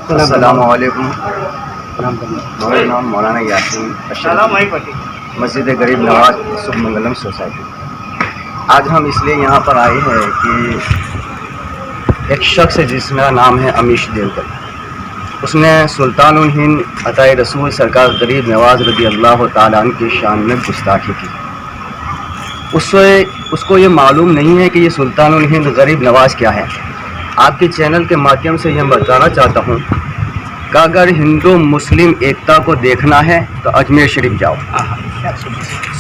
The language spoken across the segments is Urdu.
السلام علیکم میرا نام مولانا یاسین اشرف، مسجد غریب نواز سب منگلم سوسائٹی۔ آج ہم اس لیے یہاں پر آئے ہیں کہ ایک شخص جس کا نام ہے امیش دیوگر، اس نے سلطان الہند عطائے رسول سرکار غریب نواز رضی اللہ تعالیٰ عنہ کی شان میں گستاخی کی۔ اس کو یہ معلوم نہیں ہے کہ یہ سلطان الہند غریب نواز کیا ہے۔ آپ کے چینل کے مادھیم سے یہ بتانا چاہتا ہوں کہ اگر ہندو مسلم ایکتا کو دیکھنا ہے تو اجمیر شریف جاؤ۔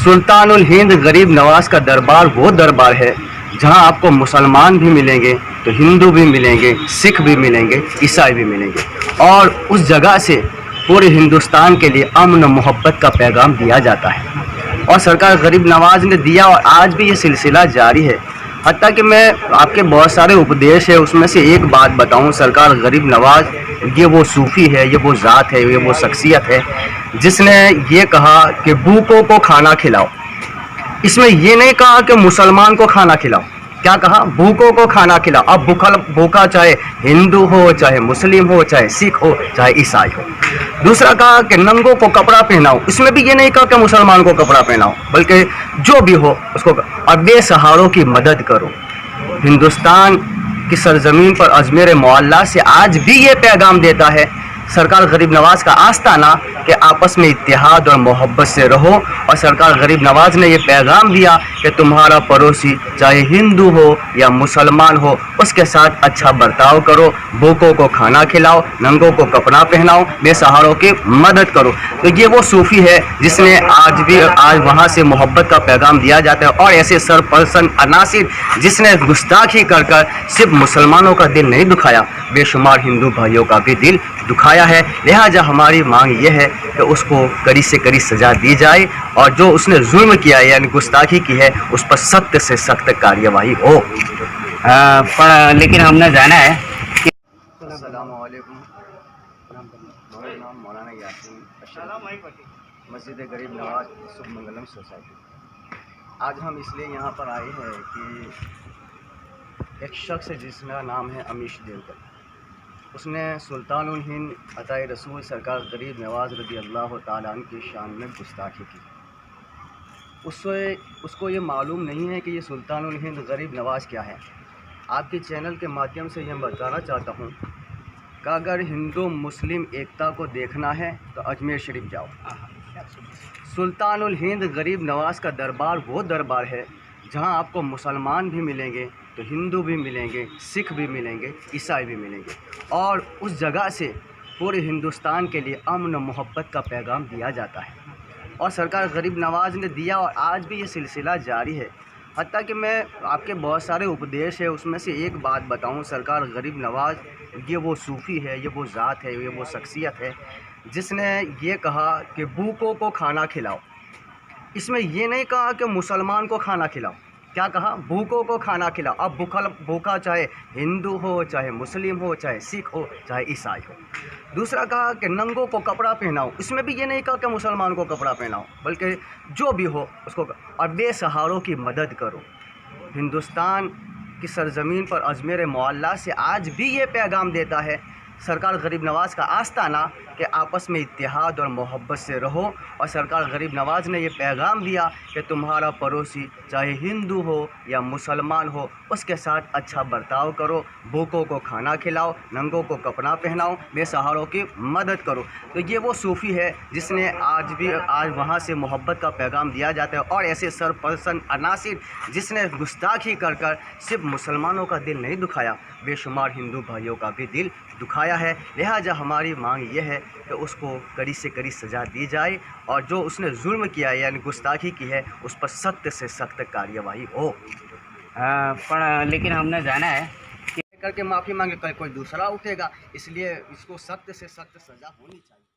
سلطان الہند غریب نواز کا دربار وہ دربار ہے جہاں آپ کو مسلمان بھی ملیں گے تو ہندو بھی ملیں گے، سکھ بھی ملیں گے، عیسائی بھی ملیں گے، اور اس جگہ سے پورے ہندوستان کے لیے امن و محبت کا پیغام دیا جاتا ہے، اور سرکار غریب نواز نے دیا، اور آج بھی یہ سلسلہ جاری ہے۔ حتیٰ کہ میں آپ کے بہت سارے اپدیش ہے، اس میں سے ایک بات بتاؤں، سرکار غریب نواز یہ وہ صوفی ہے، یہ وہ ذات ہے، یہ وہ شخصیت ہے جس نے یہ کہا کہ بھوکوں کو کھانا کھلاؤ۔ اس میں یہ نہیں کہا کہ مسلمان کو کھانا کھلاؤ، کیا کہا؟ بھوکوں کو کھانا کھلاؤ۔ اب بھوکا چاہے ہندو ہو، چاہے مسلم ہو، چاہے سکھ ہو، چاہے عیسائی ہو۔ دوسرا کہا کہ ننگوں کو کپڑا پہناؤ۔ اس میں بھی یہ نہیں کہا کہ مسلمان کو کپڑا پہناؤ، بلکہ جو بھی ہو اس کو، اور بے سہاروں کی مدد کرو۔ ہندوستان کی سرزمین پر اجمیر معلیٰ سے آج بھی یہ پیغام دیتا ہے سرکار غریب نواز کا آستانہ کہ آپس میں اتحاد اور محبت سے رہو، اور سرکار غریب نواز نے یہ پیغام دیا کہ تمہارا پڑوسی چاہے ہندو ہو یا مسلمان ہو اس کے ساتھ اچھا برتاؤ کرو، بھوکوں کو کھانا کھلاؤ، ننگوں کو کپڑا پہناؤ، بے سہاروں کی مدد کرو۔ تو یہ وہ صوفی ہے جس نے آج وہاں سے محبت کا پیغام دیا جاتا ہے، اور ایسے سرپرسن عناصر جس نے گستاخی کر صرف مسلمانوں کا دل نہیں دکھایا، بے شمار ہندو بھائیوں کا بھی دل دکھایا ہے۔ لہٰذا ہماری مانگ یہ ہے کہ اس کو کڑی سے کڑی سزا دی جائے، اور جو اس نے ظلم کیا ہے یعنی گستاخی کی ہے اس پر سخت سے سخت کارروائی ہو۔ لیکن ہم نے جانا ہے کہ السلام علیکم، میرا نام مولانا یاسین اشرف، مسجد غریب نواز سب منگلم سوسائٹی۔ آج ہم اس لیے یہاں پر آئے ہیں کہ ایک شخص جس کا نام ہے امیش دیوگر، اس نے سلطان الہند عطائے رسول سرکار غریب نواز رضی اللہ تعالیٰ عنہ کی شان میں گستاخی کی۔ اس کو یہ معلوم نہیں ہے کہ یہ سلطان الہند غریب نواز کیا ہے۔ آپ کے چینل کے مادھیم سے یہ بتانا چاہتا ہوں کہ اگر ہندو مسلم ایکتا کو دیکھنا ہے تو اجمیر شریف جاؤ۔ سلطان الہند غریب نواز کا دربار وہ دربار ہے جہاں آپ کو مسلمان بھی ملیں گے تو ہندو بھی ملیں گے، سکھ بھی ملیں گے، عیسائی بھی ملیں گے، اور اس جگہ سے پورے ہندوستان کے لیے امن و محبت کا پیغام دیا جاتا ہے، اور سرکار غریب نواز نے دیا، اور آج بھی یہ سلسلہ جاری ہے۔ حتیٰ کہ میں آپ کے بہت سارے اپدیش ہے، اس میں سے ایک بات بتاؤں، سرکار غریب نواز یہ وہ صوفی ہے، یہ وہ ذات ہے، یہ وہ شخصیت ہے جس نے یہ کہا کہ بھوکوں کو کھانا کھلاؤ۔ اس میں یہ نہیں کہا کہ مسلمان کو کھانا کھلاؤ، کیا کہا؟ بھوکوں کو کھانا کھلاؤ۔ اب بھوکا چاہے ہندو ہو، چاہے مسلم ہو، چاہے سکھ ہو، چاہے عیسائی ہو۔ دوسرا کہا کہ ننگوں کو کپڑا پہناؤ۔ اس میں بھی یہ نہیں کہا کہ مسلمان کو کپڑا پہناؤ، بلکہ جو بھی ہو اس کو، اور بے سہاروں کی مدد کرو۔ ہندوستان کی سرزمین پر اجمیر معلیٰ سے آج بھی یہ پیغام دیتا ہے سرکار غریب نواز کا آستانہ کہ آپس میں اتحاد اور محبت سے رہو، اور سرکار غریب نواز نے یہ پیغام دیا کہ تمہارا پڑوسی چاہے ہندو ہو یا مسلمان ہو اس کے ساتھ اچھا برتاؤ کرو، بھوکوں کو کھانا کھلاؤ، ننگوں کو کپڑا پہناؤ، بے سہاروں کی مدد کرو۔ تو یہ وہ صوفی ہے جس نے آج وہاں سے محبت کا پیغام دیا جاتا ہے، اور ایسے سرپرسن عناصر جس نے گستاخی کر صرف مسلمانوں کا دل نہیں دکھایا، بے شمار ہندو بھائیوں کا بھی دل دکھایا ہے۔ لہٰذا ہماری مانگ یہ ہے کہ اس کو کڑی سے کڑی سزا دی جائے، اور جو اس نے ظلم کیا ہے یعنی گستاخی کی ہے اس پر سخت سے سخت کارروائی ہو۔ لیکن ہم نے جانا ہے کر کے معافی مانگے، کوئی دوسرا اٹھے گا، اس لیے اس کو سخت سے سخت سزا ہونی چاہیے۔